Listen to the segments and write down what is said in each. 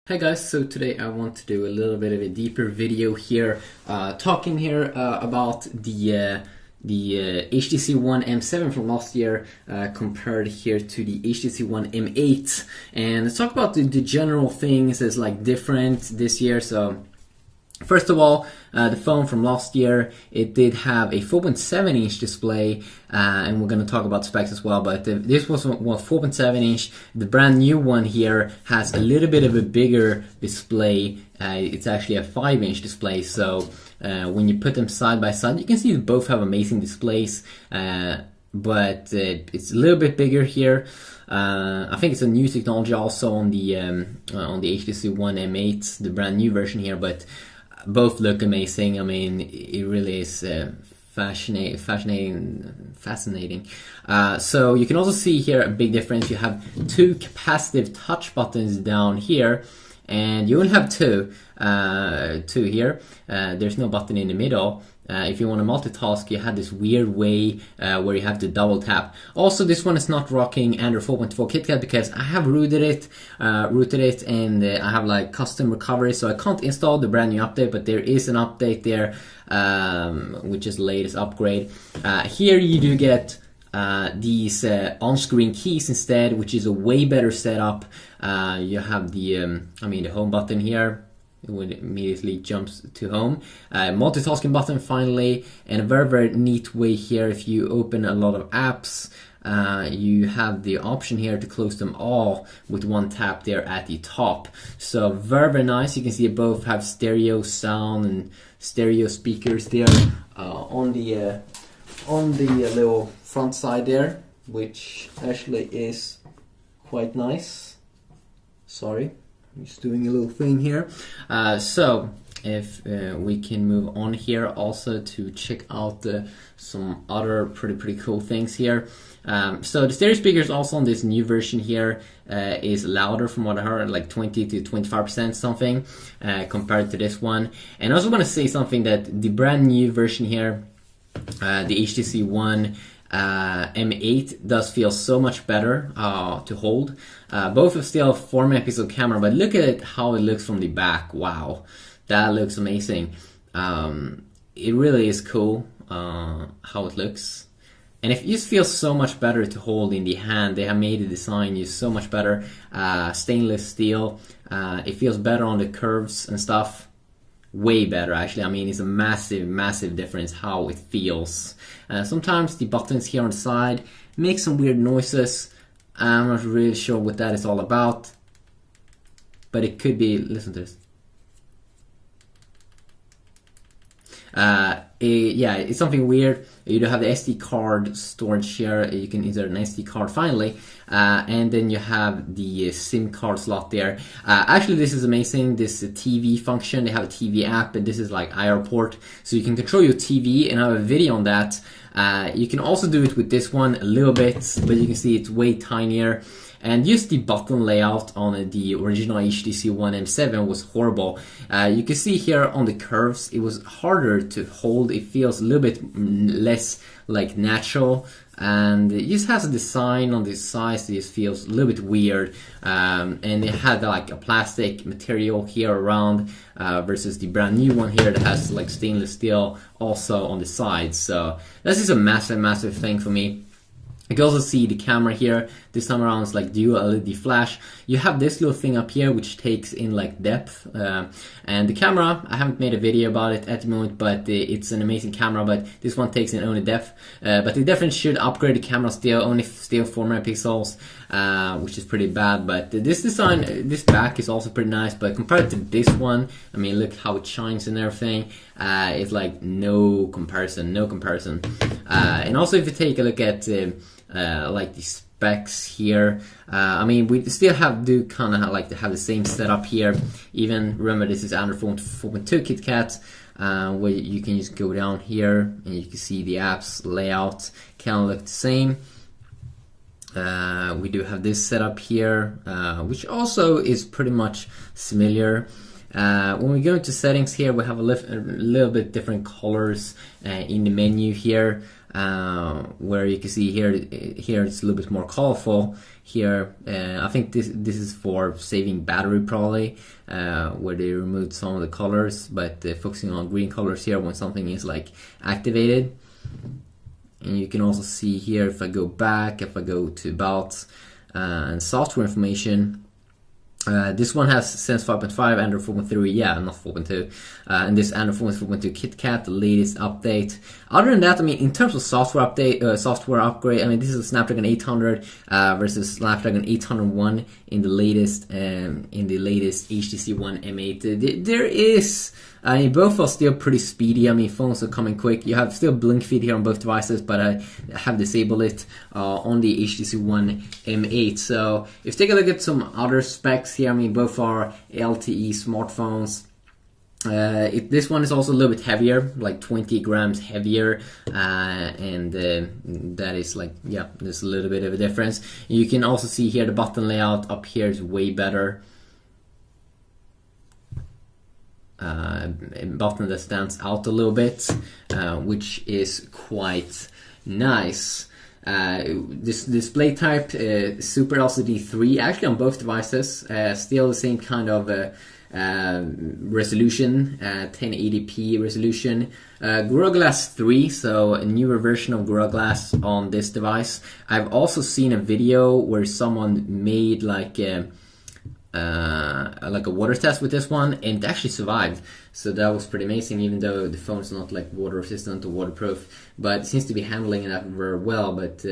Hi guys, so today I want to do a little bit of a deeper video here, talking here about the HTC One M7 from last year compared here to the HTC One M8, and let's talk about the general things that's like different this year. So first of all, the phone from last year, it did have a 4.7-inch display, and we're going to talk about specs as well, but this was 4.7-inch. The brand new one here has a little bit of a bigger display. It's actually a 5-inch display, so when you put them side by side, you can see they both have amazing displays, but it's a little bit bigger here. I think it's a new technology also on the HTC One M8, the brand new version here, but both look amazing. I mean, it really is fascinating. So you can also see here a big difference. You have two capacitive touch buttons down here, and you only have two here. There's no button in the middle. If you want to multitask, you have this weird way where you have to double tap. Also, this one is not rocking Android 4.4 KitKat because I have rooted it, and I have like custom recovery, so I can't install the brand new update, but there is an update there, which is the latest upgrade. Here you do get these on-screen keys instead, which is a way better setup. You have the home button here. It would immediately jumps to home. Multitasking button finally, and a very neat way here. If you open a lot of apps, you have the option here to close them all with one tap there at the top. So very nice. You can see both have stereo sound and stereo speakers there on the little front side there, which actually is quite nice. Sorry. Just doing a little thing here. So if we can move on here also to check out some other pretty cool things here. So the stereo speakers also on this new version here is louder from what I heard, like 20 to 25% something compared to this one. And I also want to say something that the brand new version here, the HTC One M8 does feel so much better to hold. Both have still 4 megapixel camera, but look at how it looks from the back. Wow, that looks amazing. It really is cool how it looks, and it just feels so much better to hold in the hand. They have made the design just so much better. Stainless steel. It feels better on the curves and stuff. Way better actually. I mean, it's a massive difference how it feels. Sometimes the buttons here on the side make some weird noises. I'm not really sure what that is all about, but it could be, listen to this. Yeah, it's something weird. You do have the SD card storage here. You can insert an SD card finally, and then you have the SIM card slot there. Actually, this is amazing. This TV function. They have a TV app, and this is like IR port, so you can control your TV and have a video on that. You can also do it with this one a little bit, but you can see it's way tinier. And just the button layout on the original HTC One M7 was horrible. You can see here on the curves, it was harder to hold. It feels a little bit less like natural, and it just has a design on the sides that just feels a little bit weird. And it had like a plastic material here around versus the brand new one here that has like stainless steel also on the sides. So this is a massive thing for me. You can also see the camera here. This time around it's like dual LED flash. You have this little thing up here which takes in like depth, and the camera, I haven't made a video about it at the moment, but it's an amazing camera, but this one takes in only depth, but they definitely should upgrade the camera still, only still 4 megapixels, which is pretty bad. But this design, this back is also pretty nice, but compared to this one, I mean, look how it shines and everything. It's like no comparison. And also if you take a look at like the specs here, I mean, we still do kind of like to have the same setup here. Even remember, this is Android 4.2 KitKat, where you can just go down here and you can see the apps layout kind of look the same. We do have this setup here, which also is pretty much similar. When we go into settings here, we have a little bit different colors in the menu here. Where you can see here it's a little bit more colorful. here. I think this is for saving battery probably, where they removed some of the colors, but focusing on green colors here when something is like activated. And you can also see here, if I go back, if I go to about and software information, this one has Sense 5.5, Android 4.3, yeah, not 4.2, and this Android 4.2 KitKat, the latest update. Other than that, I mean, in terms of software update, software upgrade, I mean, this is a Snapdragon 800 versus Snapdragon 801 in the latest HTC One M8. There is, I mean, both are still pretty speedy. I mean, phones are coming quick. You have still blink feed here on both devices, but I have disabled it on the HTC One M8. So if you take a look at some other specs here, I mean, both are LTE smartphones. This one is also a little bit heavier, like 20 grams heavier, and that is like, yeah, there's a little bit of a difference. You can also see here the button layout up here is way better. A button that stands out a little bit, which is quite nice. This display type, Super LCD 3, actually on both devices, still the same kind of resolution, 1080p resolution. Gorilla Glass 3, so a newer version of Gorilla Glass on this device. I've also seen a video where someone made like a water test with this one, and it actually survived. So that was pretty amazing, even though the phone's not like water resistant or waterproof, but it seems to be handling that very well. But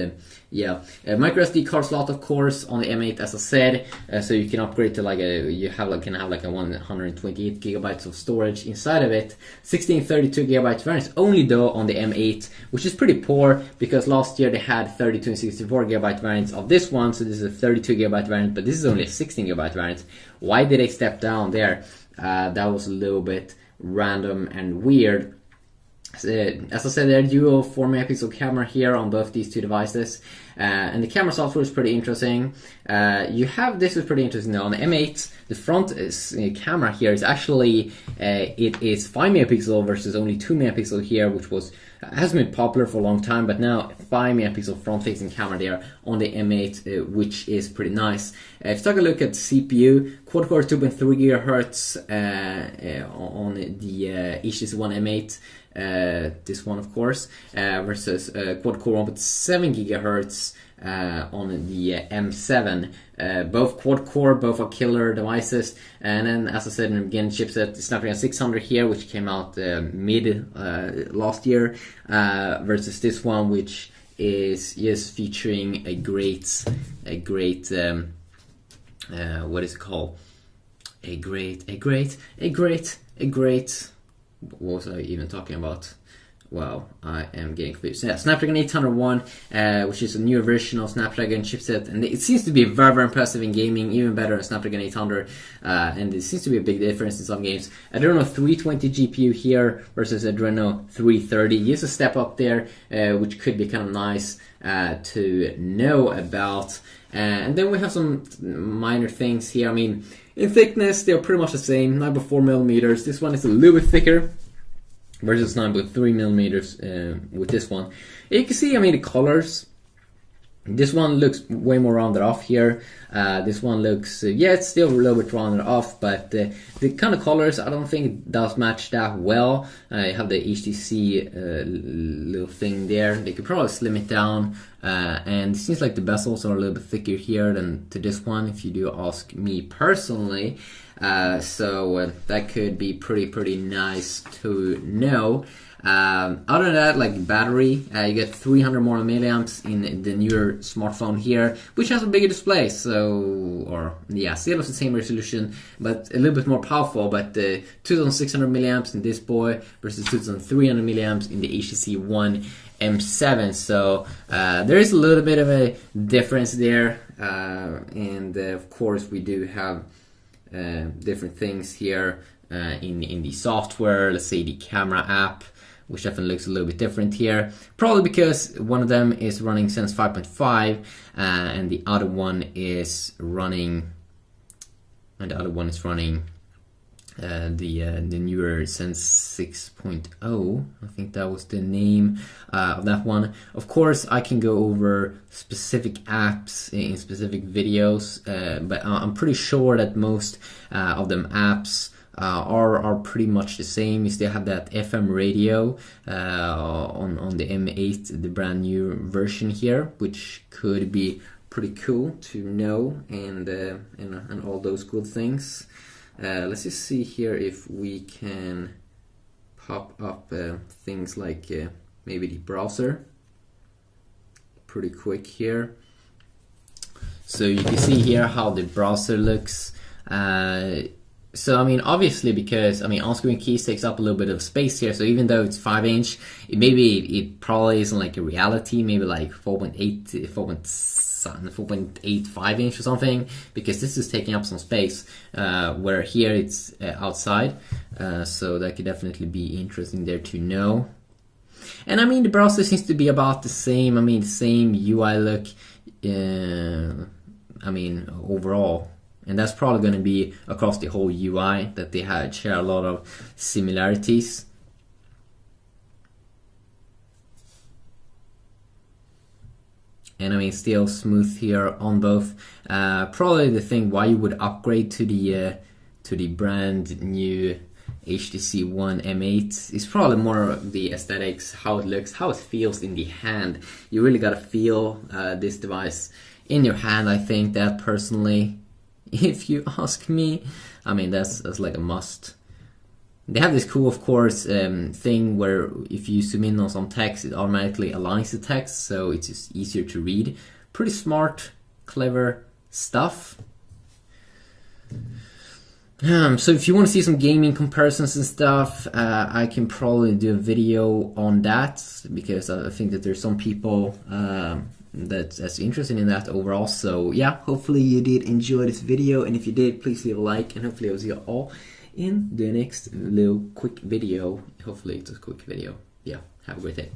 yeah, micro SD card slot, of course, on the M8, as I said, so you can upgrade to like can have like a 128 gigabytes of storage inside of it. 1632 gigabyte variants only though on the M8, which is pretty poor because last year they had 32 and 64 gigabyte variants of this one, so this is a 32 gigabyte variant, but this is only a 16 gigabyte variant. Why did they step down there? That was a little bit random and weird. As I said, there are dual 4 megapixel camera here on both these two devices, and the camera software is pretty interesting. This is pretty interesting though. On the M8, the front camera here is actually it is 5 megapixel versus only 2 megapixel here, which has been popular for a long time, but now 5 megapixel front-facing camera there on the M8, which is pretty nice. If you take a look at CPU, quad-core 2.3 gigahertz on the HTC One M8. This one, of course, versus quad-core 1.7 gigahertz on the M7. Both quad-core, both are killer devices. And then, as I said in the beginning, chipset Snapdragon 600 here, which came out mid last year, versus this one, which is just featuring a great what is it called? A great. What was I even talking about? Wow, I am getting confused. So yeah, Snapdragon 801, which is a newer version of Snapdragon chipset, and it seems to be very, very impressive in gaming, even better than Snapdragon 800, and it seems to be a big difference in some games. Adreno 320 GPU here versus Adreno 330. Here's a step up there, which could be kind of nice to know about. And then we have some minor things here. I mean, in thickness, they're pretty much the same, 9.4 millimeters. This one is a little bit thicker versus 9.3 millimeters with this one. And you can see, I mean, the colors. This one looks way more rounded off here. This one looks, yeah, it's still a little bit rounded off, but the kind of colors, I don't think it does match that well. You have the HTC little thing there. They could probably slim it down, and it seems like the bezels are a little bit thicker here than to this one, if you do ask me personally. So that could be pretty nice to know. Other than that, like battery, you get 300 more milliamps in the newer smartphone here, which has a bigger display. So, or yeah, still has the same resolution, but a little bit more powerful. But 2,600 milliamps in this boy versus 2,300 milliamps in the HTC One M7. So there is a little bit of a difference there, and of course we do have different things here in the software. Let's say the camera app, which definitely looks a little bit different here. Probably because one of them is running Sense 5.5 and the other one is running the newer Sense 6.0. I think that was the name of that one. Of course, I can go over specific apps in specific videos, but I'm pretty sure that most of them apps are pretty much the same. You still have that FM radio on the M8, the brand new version here, which could be pretty cool to know, and all those good things. Let's just see here if we can pop up things like maybe the browser pretty quick here. So you can see here how the browser looks. So I mean, obviously, because I mean, on-screen keys takes up a little bit of space here. So even though it's 5-inch, it probably isn't like a reality. Maybe like 4.85 inch or something, because this is taking up some space. Where here it's outside. So that could definitely be interesting there to know. And I mean, the browser seems to be about the same. I mean, the same UI look. I mean, overall. And that's probably going to be across the whole UI, that they share a lot of similarities. And I mean, still smooth here on both. Probably the thing why you would upgrade to the brand new HTC One M8 is probably more of the aesthetics, how it looks, how it feels in the hand. You really gotta feel this device in your hand. I think that personally, if you ask me, I mean, that's like a must. They have this cool, of course, thing where if you zoom in on some text, it automatically aligns the text, so it's just easier to read. Pretty smart, clever stuff. So if you want to see some gaming comparisons and stuff, I can probably do a video on that, because I think that there's some people that's interested in that overall. So yeah, hopefully you did enjoy this video, and if you did, please leave a like, and hopefully I'll see you all in the next little quick video. Hopefully it's a quick video. Yeah, have a great day.